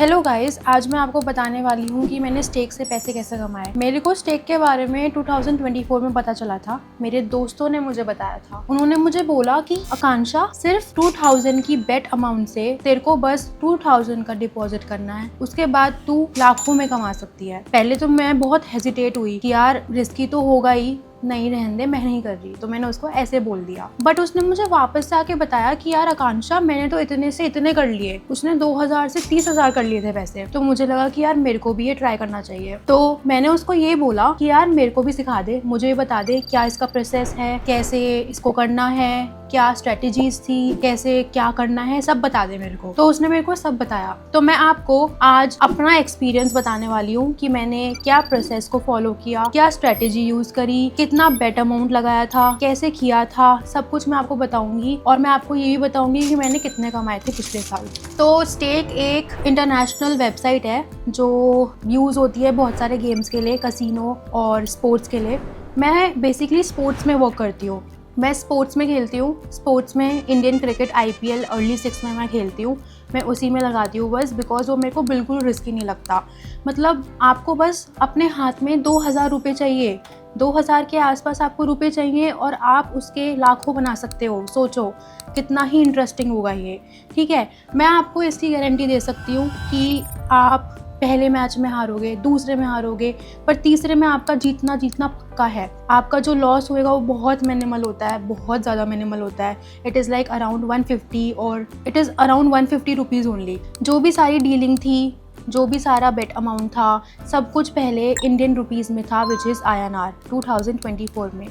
Hello guys, आज मैं आपको बताने वाली हूँ कि मैंने स्टेक से पैसे कैसे कमाए। मेरे को स्टेक के बारे में 2024 में पता चला था। मेरे दोस्तों ने मुझे बताया था। उन्होंने मुझे बोला कि आकांक्षा, सिर्फ 2000 की बेट अमाउंट से तेरे को बस 2000 का डिपॉजिट करना है, उसके बाद तू लाखों में कमा सकती है। पहले तो मैं बहुत हेजिटेट हुई कि यार रिस्की तो होगा ही, नहीं रहने दे, मैं नहीं कर रही। तो मैंने उसको ऐसे बोल दिया। बट उसने मुझे वापस से आके बताया कि यार आकांक्षा, मैंने तो इतने से इतने कर लिए। उसने 2000 से 30,000 कर लिए थे पैसे। तो मुझे लगा कि यार मेरे को भी ये ट्राई करना चाहिए। तो मैंने उसको ये बोला कि यार मेरे को भी सिखा दे, मुझे भी बता दे क्या इसका प्रोसेस है, कैसे इसको करना है, क्या स्ट्रेटेजीज थी, कैसे क्या करना है, सब बता दे मेरे को। तो उसने मेरे को सब बताया। तो मैं आपको आज अपना एक्सपीरियंस बताने वाली हूँ कि मैंने क्या प्रोसेस को फॉलो किया, क्या स्ट्रेटेजी यूज करी, कितना बेट अमाउंट लगाया था, कैसे किया था, सब कुछ मैं आपको बताऊंगी। और मैं आपको ये भी बताऊंगी कि मैंने कितने कमाए थे पिछले साल। तो स्टेक एक इंटरनेशनल वेबसाइट है जो यूज होती है बहुत सारे गेम्स के लिए, कसिनो और स्पोर्ट्स के लिए। मैं बेसिकली स्पोर्ट्स में वर्क करती हूँ। मैं स्पोर्ट्स में खेलती हूँ। स्पोर्ट्स में इंडियन क्रिकेट IPL अर्ली 6 में मैं खेलती हूँ। मैं उसी में लगाती हूँ बस, बिकॉज वो मेरे को बिल्कुल रिस्की नहीं लगता। मतलब आपको बस अपने हाथ में 2000 रुपये चाहिए, 2000 के आसपास आपको रुपए चाहिए और आप उसके लाखों बना सकते हो। सोचो कितना ही इंटरेस्टिंग होगा ये। ठीक है, मैं आपको इसकी गारंटी दे सकती हूँ कि आप पहले मैच में हारोगे, दूसरे में हारोगे, पर तीसरे में आपका जीतना पक्का है। आपका जो लॉस होएगा वो बहुत मिनिमल होता है, बहुत ज़्यादा मिनिमल होता है। इट इज़ लाइक अराउंड 150 और it is around 150 rupees only. जो भी सारी डीलिंग थी, जो भी सारा बेट अमाउंट था, सब कुछ पहले इंडियन रुपीज़ में था, विच इज़ INR 2024 में।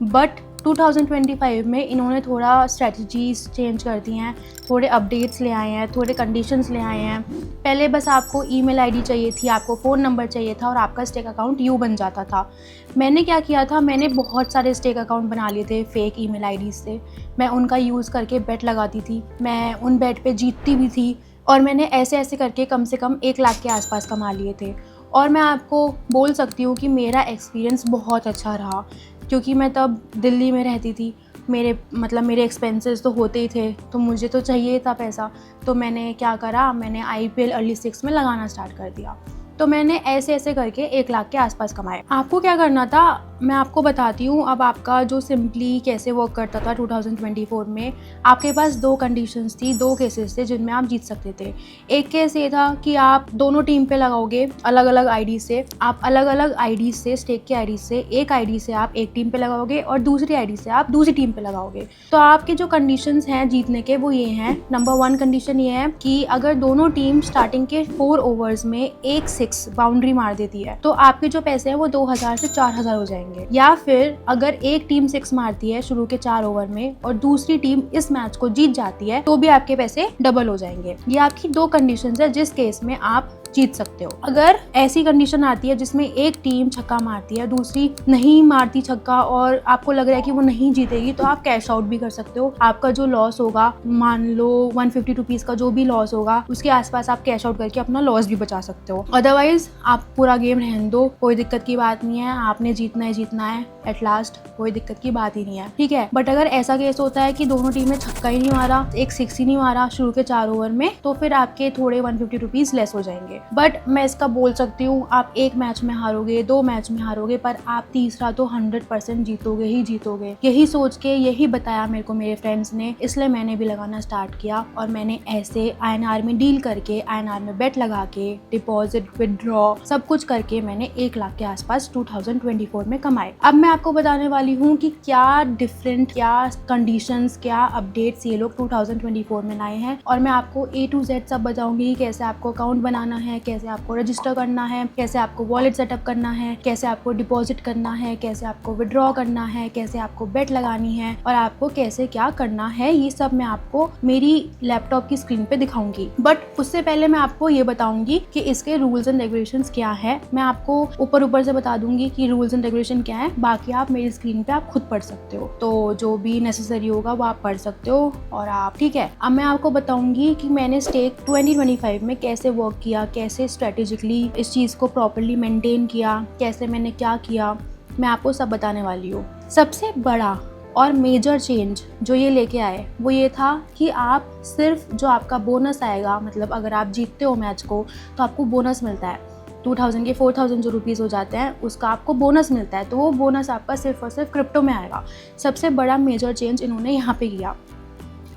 बट 2025 में इन्होंने थोड़ा स्ट्रेटजीज चेंज कर दी हैं, थोड़े अपडेट्स ले आए हैं, थोड़े कंडीशंस ले आए हैं। पहले बस आपको ईमेल आईडी चाहिए थी, आपको फ़ोन नंबर चाहिए था और आपका स्टेक अकाउंट यूँ बन जाता था। मैंने क्या किया था, मैंने बहुत सारे स्टेक अकाउंट बना लिए थे फेक ईमेल आईडी से। मैं उनका यूज़ करके बेट लगाती थी, मैं उन बेट पे जीतती भी थी और मैंने ऐसे ऐसे करके कम से कम 1 लाख के आसपास कमा लिए थे। और मैं आपको बोल सकती हूँ कि मेरा एक्सपीरियंस बहुत अच्छा रहा, क्योंकि मैं तब दिल्ली में रहती थी। मेरे एक्सपेंसेस तो होते ही थे, तो मुझे तो चाहिए था पैसा। तो मैंने क्या करा, मैंने IPL अर्ली 6 में लगाना स्टार्ट कर दिया। तो मैंने ऐसे ऐसे करके 1 लाख के आसपास कमाए। आपको क्या करना था मैं आपको बताती हूँ। अब आपका जो सिंपली कैसे वर्क करता था 2024 में, आपके पास 2 कंडीशंस थी, 2 केसेस थे जिनमें आप जीत सकते थे। एक केस ये था कि आप दोनों टीम पे लगाओगे अलग अलग आईडी से। आप अलग अलग आईडी से, स्टेक की आईडी से, एक आईडी से आप एक टीम पे लगाओगे और दूसरी आईडी से आप दूसरी टीम पे लगाओगे। तो आपके जो कंडीशंस हैं जीतने के वो ये हैं। नंबर 1 कंडीशन ये है कि अगर दोनों टीम स्टार्टिंग के 4 ओवर्स में एक 6 बाउंड्री मार देती है तो आपके जो पैसे हैं वो 2000 से 4000 हो जाएंगे। या फिर अगर एक टीम 6 मारती है शुरू के 4 ओवर में और दूसरी टीम इस मैच को जीत जाती है तो भी आपके पैसे डबल हो जाएंगे। ये आपकी 2 कंडीशंस है जिस केस में आप जीत सकते हो। अगर ऐसी कंडीशन आती है जिसमें एक टीम छक्का मारती है, दूसरी नहीं मारती छक्का और आपको लग रहा है कि वो नहीं जीतेगी, तो आप कैश आउट भी कर सकते हो। आपका जो लॉस होगा, मान लो 150 रुपीज़ का जो भी लॉस होगा, उसके आसपास आप कैश आउट करके अपना लॉस भी बचा सकते हो। अदरवाइज आप पूरा गेम रहने दो, कोई दिक्कत की बात नहीं है। आपने जीतना है एट लास्ट, कोई दिक्कत की बात ही नहीं है। ठीक है, बट अगर ऐसा केस होता है कि दोनों टीम ने छक्का ही नहीं मारा, एक 6 ही नहीं मारा शुरू के 4 ओवर में, तो फिर आपके थोड़े 150 रुपीज़ लेस हो जाएंगे। बट मैं इसका बोल सकती हूँ, आप 1 मैच में हारोगे, 2 मैच में हारोगे, पर आप तीसरा तो 100% जीतोगे ही जीतोगे। यही सोच के, यही बताया मेरे को मेरे फ्रेंड्स ने, इसलिए मैंने भी लगाना स्टार्ट किया। और मैंने ऐसे INR में डील करके, INR में बेट लगा के, डिपॉजिट, विदड्रॉ, सब कुछ करके मैंने 1 लाख के आसपास 2024 में कमाए। अब मैं आपको बताने वाली हूँ कि क्या डिफरेंट, क्या कंडीशंस, क्या अपडेट्स ये लोग 2024 में लाए हैं। और मैं आपको A to Z सब बताऊंगी, कैसे आपको अकाउंट बनाना है, कैसे आपको रजिस्टर करना है, कैसे आपको वॉलेट सेटअप करना है, कैसे आपको डिपॉजिट करना है, कैसे आपको विड्रॉ करना है, कैसे आपको बेट लगानी है और आपको कैसे क्या करना है। ये सब मैं आपको मेरी लैपटॉप की स्क्रीन पे दिखाऊंगी। बट उससे पहले मैं आपको ये बताऊंगी कि इसके रूल्स एंड रेगुलेशंस क्या है। मैं आपको ऊपर से बता दूंगी कि रूल्स एंड रेगुलेशन क्या है, बाकी आप मेरी स्क्रीन पे आप खुद पढ़ सकते हो। तो जो भी नेसेसरी होगा वो आप पढ़ सकते हो और आप, ठीक है। अब मैं आपको बताऊंगी कि मैंने स्टेक 2025 में कैसे वर्क किया, कैसे स्ट्रेटेजिकली इस चीज़ को प्रॉपर्ली मेंटेन किया, कैसे मैंने क्या किया, मैं आपको सब बताने वाली हूँ। सबसे बड़ा और मेजर चेंज जो ये लेके आए वो ये था कि आप सिर्फ जो आपका बोनस आएगा, मतलब अगर आप जीतते हो मैच को तो आपको बोनस मिलता है 2000 के 4000 जो रुपीज़ हो जाते हैं उसका आपको बोनस मिलता है, तो वो बोनस आपका सिर्फ और सिर्फ क्रिप्टो में आएगा। सबसे बड़ा मेजर चेंज इन्होंने यहाँ पे किया।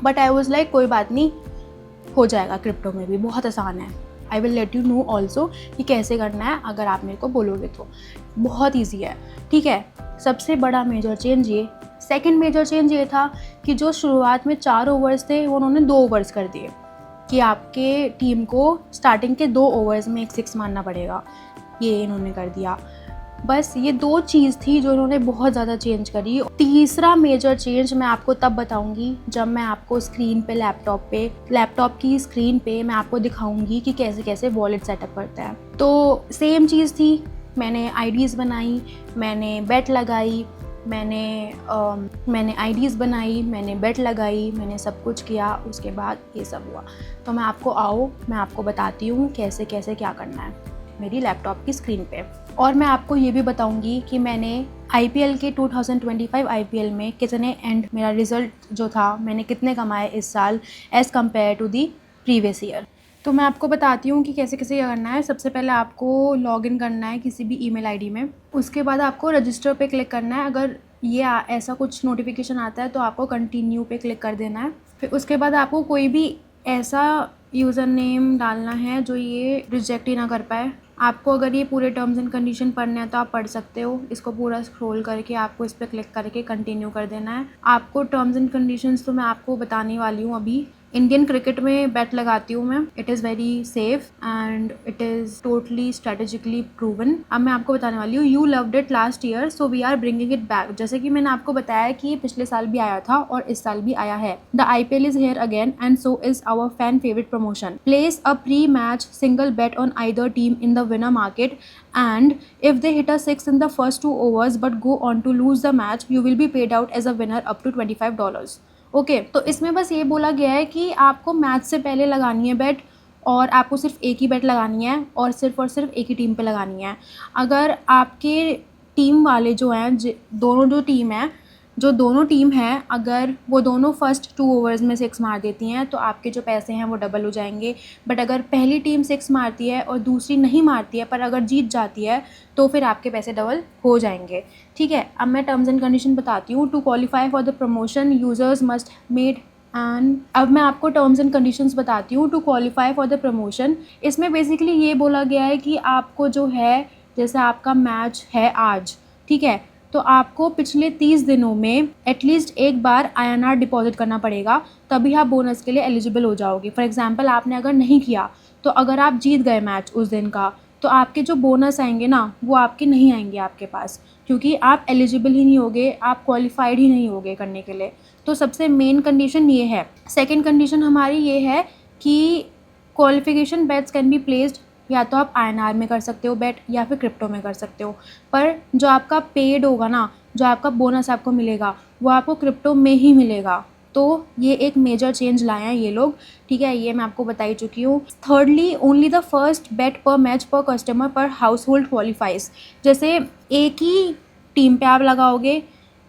बट आई वॉज लाइक कोई बात नहीं, हो जाएगा, क्रिप्टो में भी बहुत आसान है। I will let you know also कि कैसे करना है, अगर आप मेरे को बोलोगे तो बहुत ईजी है, ठीक है। सबसे बड़ा मेजर चेंज ये। सेकंड मेजर चेंज ये था कि जो शुरुआत में 4 ओवर्स थे वो उन्होंने 2 ओवर्स कर दिए, कि आपके टीम को स्टार्टिंग के 2 ओवर्स में एक 6 मारना पड़ेगा, ये इन्होंने कर दिया। बस ये 2 चीज़ थी जो इन्होंने बहुत ज़्यादा चेंज करी। तीसरा मेजर चेंज मैं आपको तब बताऊंगी जब मैं आपको स्क्रीन पे लैपटॉप की स्क्रीन पे मैं आपको दिखाऊंगी कि कैसे कैसे वॉलेट सेटअप करता है। तो सेम चीज़ थी, मैंने आईडीज़ बनाई, मैंने बेट लगाई, मैंने आईडीज़ बनाई, मैंने बेट लगाई, मैंने सब कुछ किया, उसके बाद ये सब हुआ। तो मैं आपको बताती हूँ कैसे कैसे क्या करना है मेरी लैपटॉप की स्क्रीन पे। और मैं आपको ये भी बताऊंगी कि मैंने आईपीएल के 2025 आईपीएल में कितने मेरा रिज़ल्ट जो था, मैंने कितने कमाए इस साल as compare to the previous year. तो मैं आपको बताती हूँ कि कैसे कैसे करना है। सबसे पहले आपको लॉगिन करना है किसी भी ईमेल आईडी में, उसके बाद आपको रजिस्टर पे क्लिक करना है। अगर ये ऐसा कुछ नोटिफिकेशन आता है तो आपको कंटिन्यू पे क्लिक कर देना है। फिर उसके बाद आपको कोई भी ऐसा यूज़र नेम डालना है जो ये रिजेक्ट ही ना कर पाए। आपको अगर ये पूरे टर्म्स एंड कंडीशन पढ़ने हैं तो आप पढ़ सकते हो, इसको पूरा स्क्रॉल करके आपको इस पर क्लिक करके कंटिन्यू कर देना है। आपको टर्म्स एंड कंडीशंस तो मैं आपको बताने वाली हूँ अभी। इंडियन क्रिकेट में बेट लगाती हूँ मैं, it is very safe and it is totally strategically proven. अब मैं आपको बताने वाली हूँ, you loved it last year so we are bringing it back. जैसे कि मैंने आपको बताया कि ये पिछले साल भी आया था और इस साल भी आया है। The IPL is here again and so is our fan favourite promotion. Place a pre match single bet on either team in the winner market, and if they hit a 6 in the first 2 overs but go on to lose the match, you will be paid out as a winner up to $25। Okay, तो इसमें बस ये बोला गया है कि आपको match से पहले लगानी है बेट, और आपको सिर्फ एक ही बेट लगानी है और सिर्फ एक ही टीम पे लगानी है। अगर आपके टीम वाले जो हैं दोनों टीम हैं, अगर वो दोनों फर्स्ट 2 ओवर्स में 6 मार देती हैं तो आपके जो पैसे हैं वो डबल हो जाएंगे। बट अगर पहली टीम 6 मारती है और दूसरी नहीं मारती है पर अगर जीत जाती है तो फिर आपके पैसे डबल हो जाएंगे, ठीक है। अब मैं टर्म्स एंड कंडीशन बताती हूँ। To qualify for the promotion users must made and अब मैं आपको टर्म्स एंड कंडीशंस बताती हूँ। To qualify for the promotion, इसमें बेसिकली ये बोला गया है कि आपको जो है, जैसे आपका मैच है आज, ठीक है, तो आपको पिछले 30 दिनों में एटलीस्ट एक बार INR डिपॉजिट करना पड़ेगा, तभी आप बोनस के लिए एलिजिबल हो जाओगे। फॉर एग्जांपल आपने अगर नहीं किया तो अगर आप जीत गए मैच उस दिन का तो आपके जो बोनस आएंगे ना वो आपके नहीं आएंगे आपके पास, क्योंकि आप एलिजिबल ही नहीं होगे, आप क्वालिफाइड ही नहीं होगे करने के लिए। तो सबसे मेन कंडीशन ये है। सेकेंड कंडीशन हमारी ये है कि qualification bets can be placed, या तो आप INR में कर सकते हो बेट या फिर क्रिप्टो में कर सकते हो, पर जो आपका पेड होगा ना, जो आपका बोनस आपको मिलेगा वो आपको क्रिप्टो में ही मिलेगा। तो ये एक मेजर चेंज लाए हैं ये लोग, ठीक है, ये मैं आपको बता ही चुकी हूँ। थर्डली, ओनली द फर्स्ट बेट पर मैच पर कस्टमर पर हाउस होल्ड क्वालिफाइज। जैसे एक ही टीम पे आप लगाओगे,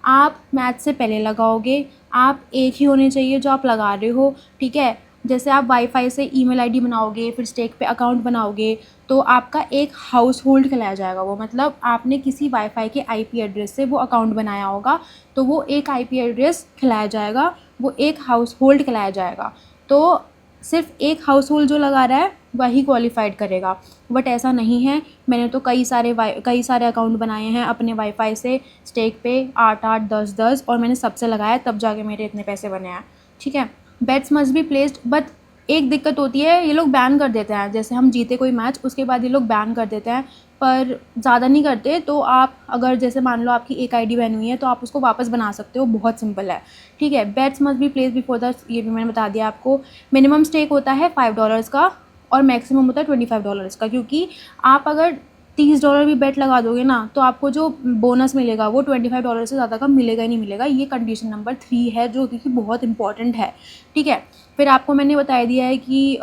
आप मैच से पहले लगाओगे, आप एक ही होने चाहिए जो आप लगा रहे हो, ठीक है। जैसे आप वाईफाई से ईमेल आईडी बनाओगे, फिर स्टेक पे अकाउंट बनाओगे, तो आपका एक हाउस होल्ड खिलाया जाएगा। वो मतलब आपने किसी वाईफाई के आईपी एड्रेस से वो अकाउंट बनाया होगा, तो वो एक आईपी एड्रेस खिलाया जाएगा, वो एक हाउस होल्ड खिलाया जाएगा। तो सिर्फ एक हाउस होल्ड जो लगा रहा है वही क्वालिफाइड करेगा। बट ऐसा नहीं है, मैंने तो कई सारे अकाउंट बनाए हैं अपने वाईफाई से स्टेक पे 8-8, 10-10, और मैंने सबसे लगाया तब जाके मेरे इतने पैसे बने हैं, ठीक है। Bets must be placed, but एक दिक्कत होती है, ये लोग बैन कर देते हैं। जैसे हम जीते कोई मैच उसके बाद ये लोग बैन कर देते हैं, पर ज़्यादा नहीं करते। तो आप अगर जैसे मान लो आपकी एक आईडी बैन हुई है तो आप उसको वापस बना सकते हो, बहुत सिंपल है, ठीक है। Bets must be placed before the, ये भी मैंने बता दिया आपको। मिनिमम स्टेक होता है $5 का और मैक्सिमम होता है $25 का, क्योंकि आप अगर $30 भी बेट लगा दोगे ना तो आपको जो बोनस मिलेगा वो $25 से ज़्यादा का मिलेगा ही नहीं मिलेगा। ये कंडीशन नंबर 3 है जो कि बहुत इंपॉर्टेंट है, ठीक है। फिर आपको मैंने बता दिया है कि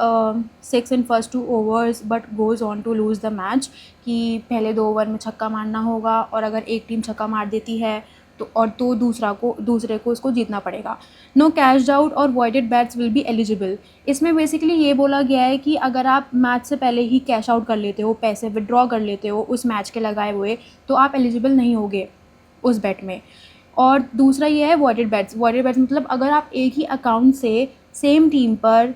6 in first 2 overs but goes on to lose the match, कि पहले 2 ओवर में छक्का मारना होगा और अगर एक टीम छक्का मार देती है तो दूसरे को उसको जीतना पड़ेगा। नो कैश आउट और voided bats will be eligible. इसमें बेसिकली ये बोला गया है कि अगर आप मैच से पहले ही कैश आउट कर लेते हो, पैसे विड्रॉ कर लेते हो उस मैच के लगाए हुए, तो आप एलिजिबल नहीं होगे उस बेट में। और दूसरा ये है वॉइडेड बैट्स। वॉइडेड बैट्स मतलब अगर आप एक ही अकाउंट से सेम टीम पर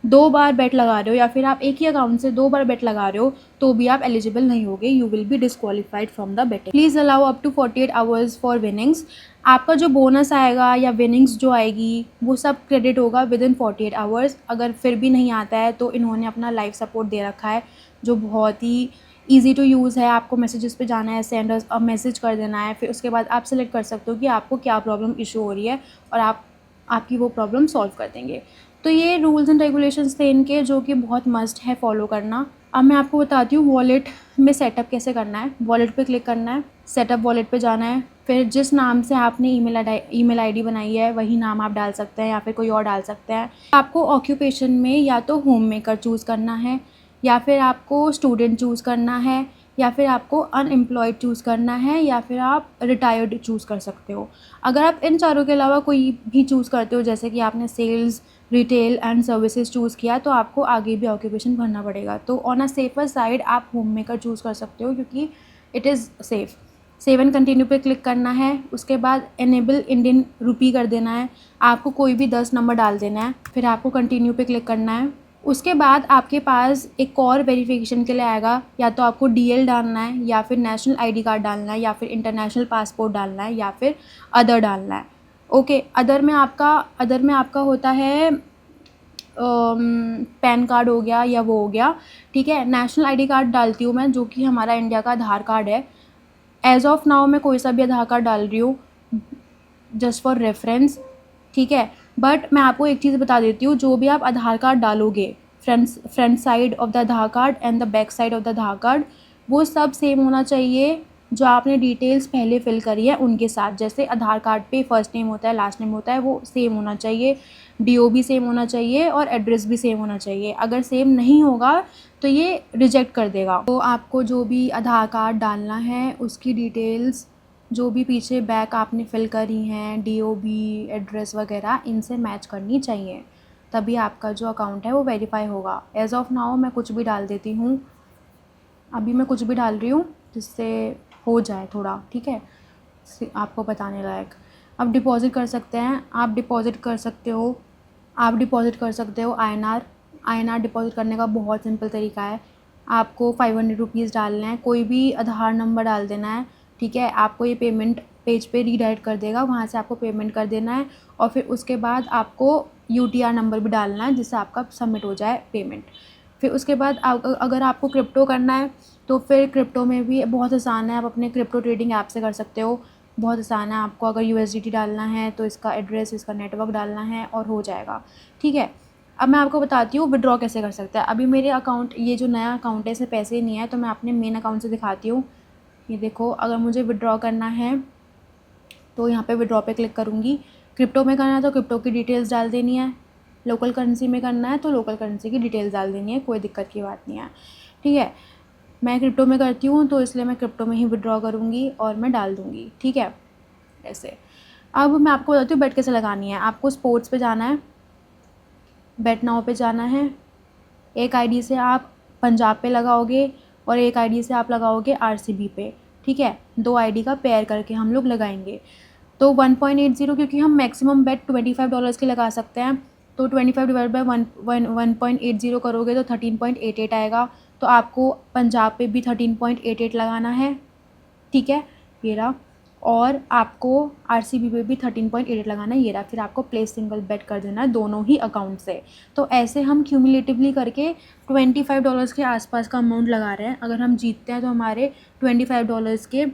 2 बार बेट लगा रहे हो, या फिर आप एक ही अकाउंट से 2 बार बेट लगा रहे हो, तो भी आप एलिजिबल नहीं होगे। You will be disqualified from the betting. Please allow up to 48 hours for winnings. आपका जो बोनस आएगा या विनिंग्स जो आएगी वो सब क्रेडिट होगा विद इन 48 आवर्स। अगर फिर भी नहीं आता है तो इन्होंने अपना लाइफ सपोर्ट दे रखा है जो बहुत ही ईजी टू यूज़ है। आपको मैसेजेस पे जाना है, सेंड अ मैसेज कर देना है, फिर उसके बाद आप सेलेक्ट कर सकते हो कि आपको क्या प्रॉब्लम इशू हो रही है, और आपकी वो प्रॉब्लम सॉल्व कर देंगे। तो ये रूल्स एंड रेगुलेशंस थे इनके, जो कि बहुत मस्ट है फॉलो करना। अब मैं आपको बताती हूँ वॉलेट में सेटअप कैसे करना है। वॉलेट पे क्लिक करना है, सेटअप वॉलेट पे जाना है, फिर जिस नाम से आपने ईमेल आईडी बनाई है वही नाम आप डाल सकते हैं या फिर कोई और डाल सकते हैं। आपको ऑक्यूपेशन में या तो होम मेकर चूज़ करना है, या फिर आपको स्टूडेंट चूज़ करना है, या फिर आपको अनएम्प्लॉयड चूज़ करना है, या फिर आप रिटायर्ड चूज़ कर सकते हो। अगर आप इन चारों के अलावा कोई भी चूज़ करते हो, जैसे कि आपने sales, retail and services choose किया, तो आपको आगे भी ऑक्यूपेशन भरना पड़ेगा। तो ऑन अ सेफर साइड आप होम मेकर चूज़ कर सकते हो, क्योंकि it is safe. Save and continue पे क्लिक करना है, उसके बाद एनेबल इंडियन रुपी कर देना है। आपको कोई भी 10 नंबर डाल देना है, फिर आपको कंटिन्यू पे क्लिक करना है। उसके बाद आपके पास एक और वेरिफिकेशन के लिए आएगा, या तो आपको डीएल डालना है, या फिर नेशनल आईडी कार्ड डालना है, या फिर इंटरनेशनल पासपोर्ट डालना है, या फिर अदर डालना है। ओके, अदर में आपका होता है पैन कार्ड हो गया या वो हो गया, ठीक है। नेशनल आईडी कार्ड डालती हूँ मैं, जो कि हमारा इंडिया का आधार कार्ड है। एज ऑफ नाउ मैं कोई सा भी आधार कार्ड डाल रही हूँ जस्ट फॉर रेफरेंस, ठीक है। बट मैं आपको एक चीज़ बता देती हूँ, जो भी आप आधार कार्ड डालोगे, front side of the Aadhaar card and the back side of the Aadhaar card, वो सब सेम होना चाहिए जो आपने डिटेल्स पहले फिल करी है उनके साथ। जैसे आधार कार्ड पे फर्स्ट नेम होता है, लास्ट नेम होता है, वो सेम होना चाहिए, डीओ भी सेम होना चाहिए और एड्रेस भी सेम होना चाहिए। अगर सेम नहीं होगा तो ये रिजेक्ट कर देगा। तो आपको जो भी आधार कार्ड डालना है उसकी डिटेल्स, जो भी पीछे बैक आपने फिल करी हैं, डीओबी, एड्रेस वगैरह, इनसे मैच करनी चाहिए, तभी आपका जो अकाउंट है वो वेरीफाई होगा। एज ऑफ नाउ मैं कुछ भी डाल देती हूँ, अभी मैं कुछ भी डाल रही हूँ जिससे हो जाए थोड़ा, ठीक है, आपको बताने लायक। अब डिपॉज़िट कर सकते हैं, आप डिपॉज़िट कर सकते हो INR डिपॉज़िट करने का बहुत सिंपल तरीका है। आपको 500 रुपीज़ डालना है, कोई भी आधार नंबर डाल देना है, ठीक है। आपको ये पेमेंट पेज पे रीडायरेक्ट कर देगा, वहाँ से आपको पेमेंट कर देना है, और फिर उसके बाद आपको UTR नंबर भी डालना है जिससे आपका सबमिट हो जाए पेमेंट। फिर उसके बाद अगर आपको क्रिप्टो करना है तो फिर क्रिप्टो में भी बहुत आसान है, आप अपने क्रिप्टो ट्रेडिंग ऐप से कर सकते हो, बहुत आसान है। आपको अगर USDT डालना है तो इसका एड्रेस, इसका नेटवर्क डालना है और हो जाएगा, ठीक है। अब मैं आपको बताती हूँ विड्रॉ कैसे कर सकते हैं। अभी मेरे अकाउंट, ये जो नया अकाउंट है इसमें पैसे नहीं है, तो मैं अपने मेन अकाउंट से दिखाती हूँ। ये देखो, अगर मुझे विड्रॉ करना है तो यहाँ पे विड्रॉ पे क्लिक करूँगी। क्रिप्टो में करना है तो क्रिप्टो की डिटेल्स डाल देनी है, लोकल करेंसी में करना है तो लोकल करेंसी की डिटेल्स डाल देनी है, कोई दिक्कत की बात नहीं है, ठीक है। मैं क्रिप्टो में करती हूँ तो इसलिए मैं क्रिप्टो में ही विड्रॉ करूँगी और मैं डाल दूँगी, ठीक है, ऐसे। अब मैं आपको बताती हूँ बेट कैसे लगानी है। आपको स्पोर्ट्स पे जाना है, बेट नाउ पे जाना है। एक आईडी से आप पंजाब पे लगाओगे और एक आईडी से आप लगाओगे RCB पे, ठीक है। 2 आईडी का पेयर करके हम लोग लगाएंगे। तो 1.80, क्योंकि हम मैक्सिमम बेट $25 के लगा सकते हैं, तो 25 डिवाइड बाई 1.80 करोगे तो 13.88 आएगा। तो आपको पंजाब पे भी 13.88 लगाना है, ठीक है, ये रहा। और आपको RCB पे भी 13.88 लगाना है, ये रहा। फिर आपको प्लेस सिंगल बेट कर देना है दोनों ही अकाउंट से। तो ऐसे हम क्यूमुलेटिवली करके $25 के आसपास का अमाउंट लगा रहे हैं। अगर हम जीतते हैं तो हमारे $25 के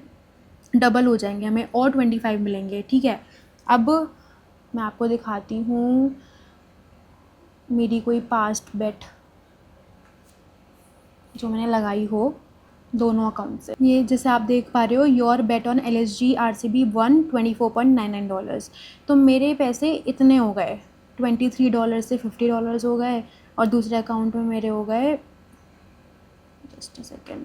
डबल हो जाएंगे, हमें और 25 मिलेंगे, ठीक है। अब मैं आपको दिखाती हूँ मेरी कोई पास्ट बेट जो मैंने लगाई हो दोनों अकाउंट से। ये जैसे आप देख पा रहे हो, your bet on LSG RCB won $24.99। तो मेरे पैसे इतने हो गए, $23 से $50 हो गए, और दूसरे अकाउंट में मेरे हो गए, जस्ट अ सेकेंड,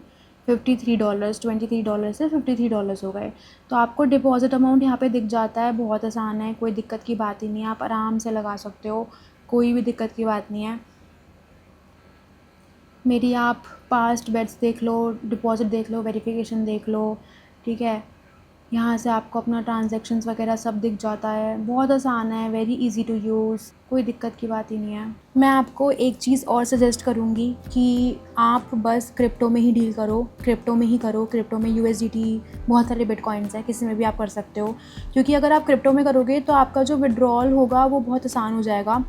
$53, $23 से $53 हो गए। तो आपको डिपॉज़िट अमाउंट यहाँ पे दिख जाता है, बहुत आसान है, कोई दिक्कत की बात ही नहीं है, आप आराम से लगा सकते हो, कोई भी दिक्कत की बात नहीं है। मेरी आप पास्ट बेट्स देख लो, डिपॉज़िट देख लो, वेरिफिकेशन देख लो, ठीक है। यहाँ से आपको अपना ट्रांजैक्शंस वगैरह सब दिख जाता है, बहुत आसान है, वेरी इजी टू यूज़, कोई दिक्कत की बात ही नहीं है। मैं आपको एक चीज़ और सजेस्ट करूँगी कि आप बस क्रिप्टो में ही डील करो, क्रिप्टो में ही करो। क्रिप्टो में USDT, बहुत सारे बिटकॉइंस हैं, किसी में भी आप कर सकते हो, क्योंकि अगर आप क्रिप्टो में करोगे तो आपका जो विड्रॉल होगा वो बहुत आसान हो जाएगा।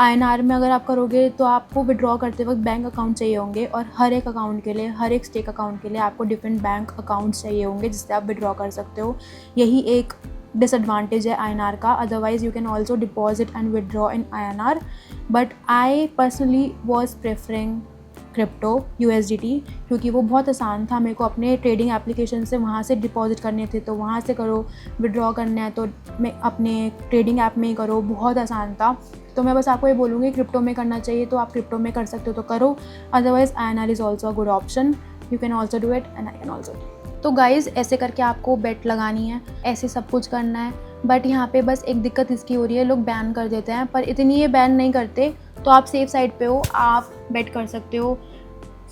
INR में अगर आप करोगे तो आपको विड्रॉ करते वक्त बैंक अकाउंट चाहिए होंगे, और हर एक अकाउंट के लिए, हर एक स्टेक अकाउंट के लिए आपको डिफरेंट बैंक अकाउंट्स चाहिए होंगे जिससे आप विड्रॉ कर सकते हो। यही एक डिसएडवांटेज है INR का। Otherwise you can also deposit and withdraw in INR, but I personally was preferring crypto USDT, क्योंकि वो बहुत आसान था। मेरे को अपने ट्रेडिंग एप्लीकेशन से वहाँ से डिपॉजिट करने थे तो वहाँ से करो, विड्रॉ करना है तो मैं अपने ट्रेडिंग ऐप में ही करो, बहुत आसान था। तो मैं बस आपको ये बोलूँगी क्रिप्टो में करना चाहिए तो आप क्रिप्टो में कर सकते हो तो करो, otherwise INR is also a good option, you can also do it and I can also do. तो गाइज़ ऐसे करके आपको बेट लगानी है, ऐसे सब कुछ करना है। बट यहाँ पे बस एक दिक्कत इसकी हो रही है, लोग बैन कर देते हैं, पर इतनी ये बैन नहीं करते, तो आप सेफ साइड पे हो, आप बेट कर सकते हो,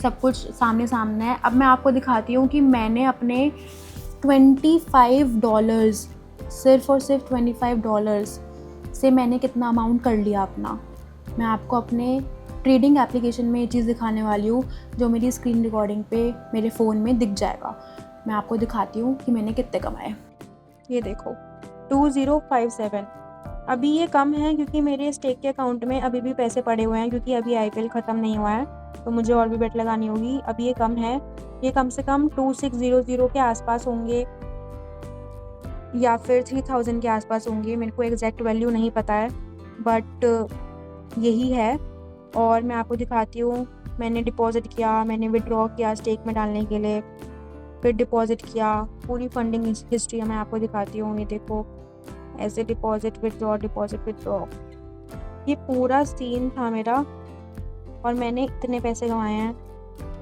सब कुछ सामने सामने है। अब मैं आपको दिखाती हूँ कि मैंने अपने $25, सिर्फ़ और सिर्फ $25 से मैंने कितना अमाउंट कर लिया अपना। मैं आपको अपने ट्रेडिंग एप्लीकेशन में ये चीज़ दिखाने वाली हूँ, जो मेरी स्क्रीन रिकॉर्डिंग पे मेरे फ़ोन में दिख जाएगा। मैं आपको दिखाती हूँ कि मैंने कितने कमाए। ये देखो 2057। अभी ये कम है क्योंकि मेरे स्टेक के अकाउंट में अभी भी पैसे पड़े हुए हैं, क्योंकि अभी IPL ख़त्म नहीं हुआ है, तो मुझे और भी बेट लगानी होगी। अभी ये कम है, ये कम से कम 2600 के आसपास होंगे या फिर 3000 के आसपास होंगे, मेरे को एग्जैक्ट वैल्यू नहीं पता है, बट यही है। और मैं आपको दिखाती हूँ, मैंने डिपॉज़िट किया, मैंने विड्रॉ किया स्टेक में डालने के लिए, फिर डिपॉज़िट किया, पूरी फंडिंग हिस्ट्री मैं आपको दिखाती हूँ। ये देखो, ऐसे डिपॉज़िट विड्रॉ, ये पूरा सीन था मेरा, और मैंने इतने पैसे कमाए हैं।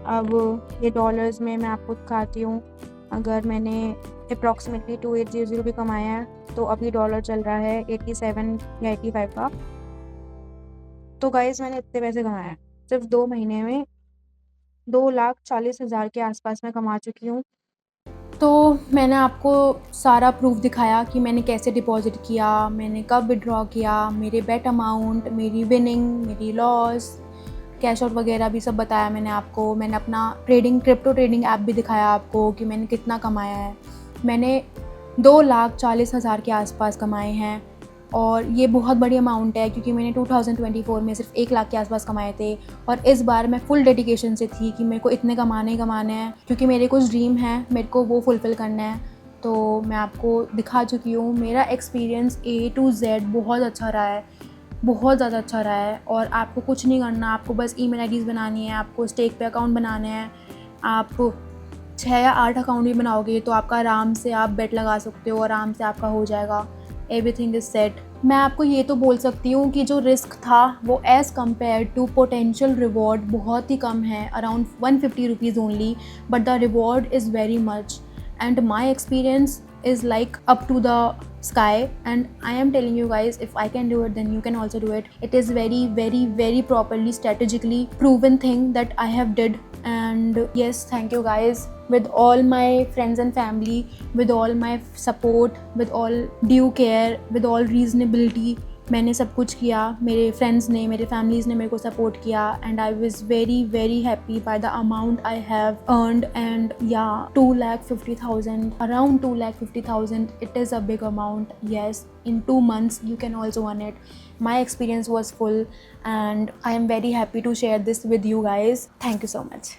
अब ये डॉलर्स में मैं आपको दिखाती हूँ, अगर मैंने अप्रॉक्सीमेटली 2800 भी कमाया है, तो अभी डॉलर चल रहा है 87 या 85 का। तो गाइस मैंने इतने पैसे कमाए हैं सिर्फ 2 महीने में, 2,40,000 के आसपास मैं कमा चुकी हूँ। तो मैंने आपको सारा प्रूफ दिखाया कि मैंने कैसे डिपॉज़िट किया, मैंने कब विड्रॉ किया, मेरे बेट अमाउंट, मेरी विनिंग, मेरी लॉस, कैश आउट वगैरह भी सब बताया मैंने आपको। मैंने अपना क्रिप्टो ट्रेडिंग ऐप भी दिखाया आपको कि मैंने कितना कमाया है। मैंने 2,40,000 के आसपास कमाए हैं, और ये बहुत बड़ी अमाउंट है क्योंकि मैंने 2024 में सिर्फ 1 लाख के आसपास कमाए थे, और इस बार मैं फुल डेडिकेशन से थी कि मेरे को इतने कमाने ही कमाने हैं, क्योंकि मेरे कुछ ड्रीम हैं, मेरे को वो फुलफ़िल करना है। तो मैं आपको दिखा चुकी हूँ, मेरा एक्सपीरियंस A to Z बहुत अच्छा रहा है, बहुत ज़्यादा अच्छा रहा है। और आपको कुछ नहीं करना, आपको बस ईमेल आईडीज़ बनानी है, आपको स्टेक पे अकाउंट बनाने हैं। आप 6 या 8 अकाउंट भी बनाओगे तो आपका आराम से आप बेट लगा सकते हो, आराम से आपका हो जाएगा। Everything is set. मैं आपको ये तो बोल सकती हूँ कि जो रिस्क था वो as compare to potential reward बहुत ही कम है, around 150 rupees only, but the reward is very much, and my experience is like up to the sky, and I am telling you guys, if I can do it then you can also do it. It is very very very properly strategically proven thing that I have did. And yes, thank you guys, with all my friends and family, with all my support, with all due care, with all reasonability, मैंने सब कुछ किया। मेरे friends ने, मेरे families ने मेरे को सपोर्ट किया, and I was very very happy by the amount I have earned. And या 2,50,000, around 2,50,000, it is a big amount. Yes, in 2 months you can also earn it. My experience was full, and I am very happy to share this with you guys. Thank you so much.